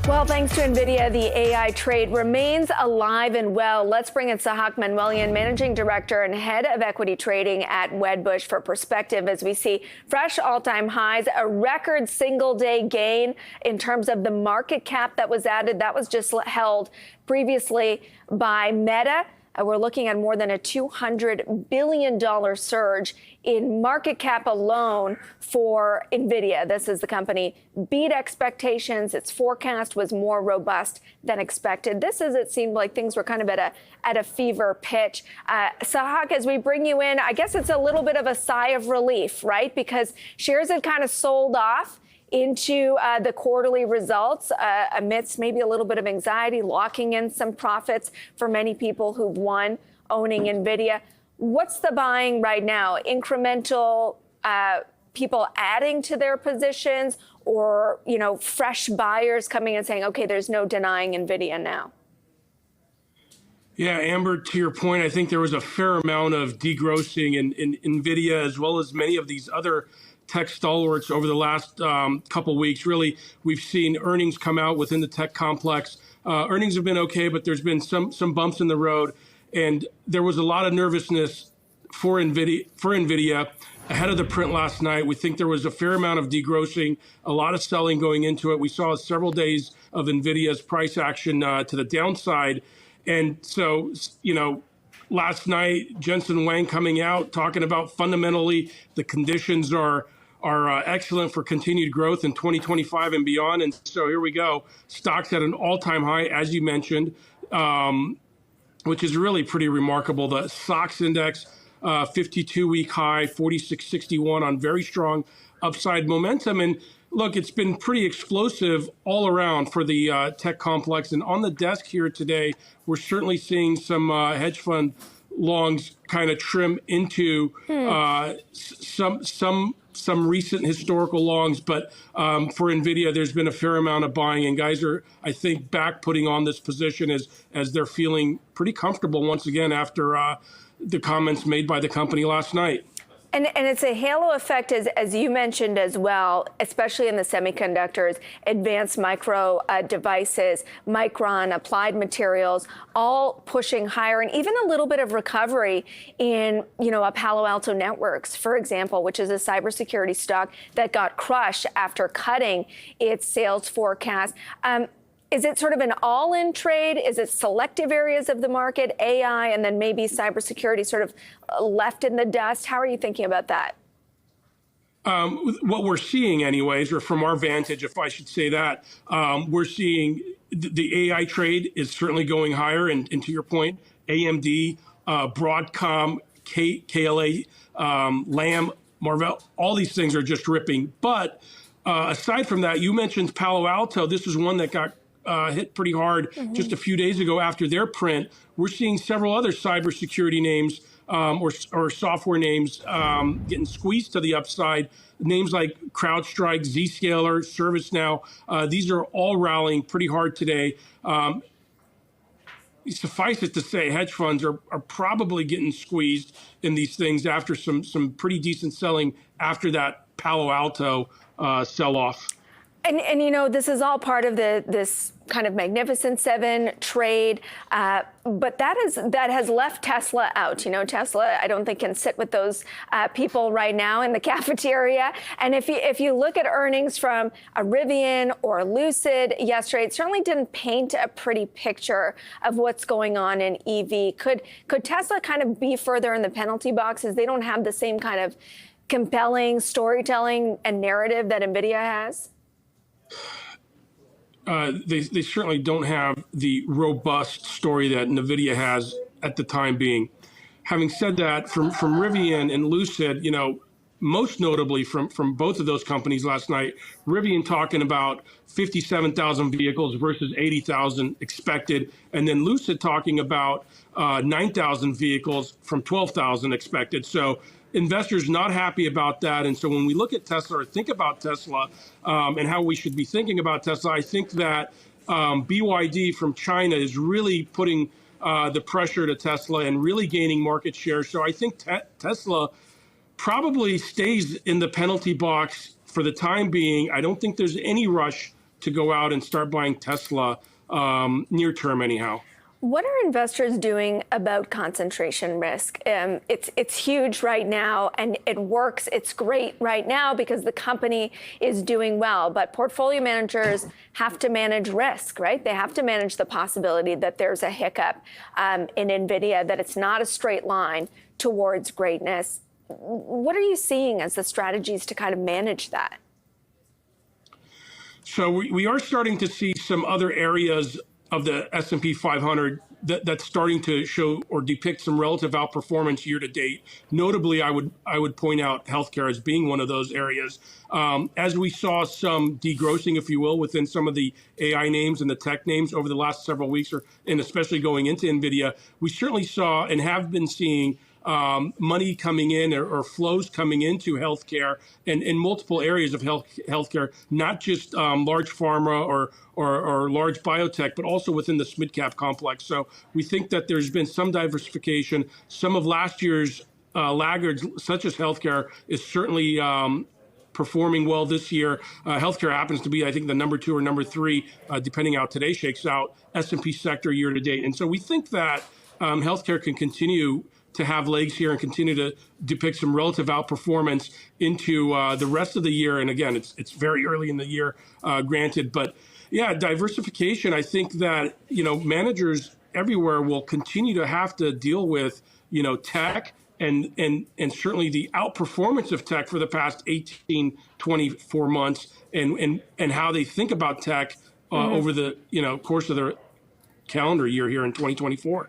Well, thanks to Nvidia, the AI trade remains alive and well. Let's bring in Sahak Manuelian, Managing Director and Head of Equity Trading at Wedbush, for perspective as we see fresh all-time highs, a record single-day gain in terms of the market cap that was added. That was just held previously by Meta. We're looking at more than a $200 billion surge in market cap alone for Nvidia. This is the company beat expectations. Its forecast was more robust than expected. This is, it seemed like things were kind of at a fever pitch. Sahak, as we bring you in, I guess it's a little bit of a sigh of relief, right? Because shares had kind of sold off into the quarterly results amidst maybe a little bit of anxiety, locking in some profits for many people who've won owning Nvidia. What's the buying right now? Incremental people adding to their positions, or fresh buyers coming and saying, okay, there's no denying Nvidia now? Yeah, Amber, to your point, I think there was a fair amount of degrossing in Nvidia, as well as many of these other tech stalwarts over the last couple weeks. Really, we've seen earnings come out within the tech complex. Earnings have been okay, but there's been some bumps in the road, and there was a lot of nervousness for Nvidia ahead of the print last night. We think there was a fair amount of degrossing, a lot of selling going into it. We saw several days of Nvidia's price action to the downside, and so last night, Jensen Huang coming out talking about fundamentally the conditions are excellent for continued growth in 2025 and beyond. And so here we go. Stocks at an all-time high, as you mentioned, which is really pretty remarkable. The SOX index, 52-week high, 46.61 on very strong upside momentum. And look, it's been pretty explosive all around for the tech complex. And on the desk here today, we're certainly seeing some hedge fund longs kind of trim into some recent historical longs, but for Nvidia, there's been a fair amount of buying, and guys are, I think, back putting on this position as they're feeling pretty comfortable once again after the comments made by the company last night. And it's a halo effect, as you mentioned as well, especially in the semiconductors, advanced micro devices, Micron, Applied Materials, all pushing higher, and even a little bit of recovery in, a Palo Alto Networks, for example, which is a cybersecurity stock that got crushed after cutting its sales forecast. Is it sort of an all-in trade? Is it selective areas of the market, AI, and then maybe cybersecurity sort of left in the dust? How are you thinking about that? What we're seeing anyways, or from our vantage, if I should say that, we're seeing the AI trade is certainly going higher. And to your point, AMD, Broadcom, KLA, Lam, Marvell, all these things are just ripping. But aside from that, you mentioned Palo Alto. This is one that got hit pretty hard just a few days ago after their print. We're seeing several other cybersecurity names or software names getting squeezed to the upside. Names like CrowdStrike, Zscaler, ServiceNow, these are all rallying pretty hard today. Suffice it to say, hedge funds are probably getting squeezed in these things after some pretty decent selling after that Palo Alto sell-off. And this is all part of this kind of Magnificent Seven trade, but that has left Tesla out. Tesla, I don't think, can sit with those people right now in the cafeteria. And if you look at earnings from a Rivian or Lucid yesterday, it certainly didn't paint a pretty picture of what's going on in EV. Could Tesla kind of be further in the penalty box, as they don't have the same kind of compelling storytelling and narrative that Nvidia has? They certainly don't have the robust story that Nvidia has at the time being. Having said that, from Rivian and Lucid, most notably from both of those companies last night, Rivian talking about 57,000 vehicles versus 80,000 expected, and then Lucid talking about 9,000 vehicles from 12,000 expected. So investors not happy about that. And so when we look at Tesla or think about Tesla and how we should be thinking about Tesla, I think that BYD from China is really putting the pressure to Tesla and really gaining market share. So I think Tesla probably stays in the penalty box for the time being. I don't think there's any rush to go out and start buying Tesla near term anyhow. What are investors doing about concentration risk? It's huge right now, and it works. It's great right now because the company is doing well. But portfolio managers have to manage risk, right? They have to manage the possibility that there's a hiccup in Nvidia, that it's not a straight line towards greatness. What are you seeing as the strategies to kind of manage that? So we are starting to see some other areas of the S&P 500 that's starting to show or depict some relative outperformance year to date. Notably, I would point out healthcare as being one of those areas. As we saw some degrossing, if you will, within some of the AI names and the tech names over the last several weeks, and especially going into Nvidia, we certainly saw and have been seeing money coming in or flows coming into healthcare and in multiple areas of healthcare, not just large pharma or large biotech, but also within the mid-cap complex. So we think that there's been some diversification. Some of last year's laggards, such as healthcare, is certainly performing well this year. Healthcare happens to be, I think, the number 2 or number 3, depending how today shakes out, S&P sector year to date. And so we think that healthcare can continue to have legs here and continue to depict some relative outperformance into the rest of the year. And again, it's very early in the year, granted, but yeah, diversification. I think that, managers everywhere will continue to have to deal with, tech and certainly the outperformance of tech for the past 18, 24 months and how they think about tech over the, course of the calendar year here in 2024.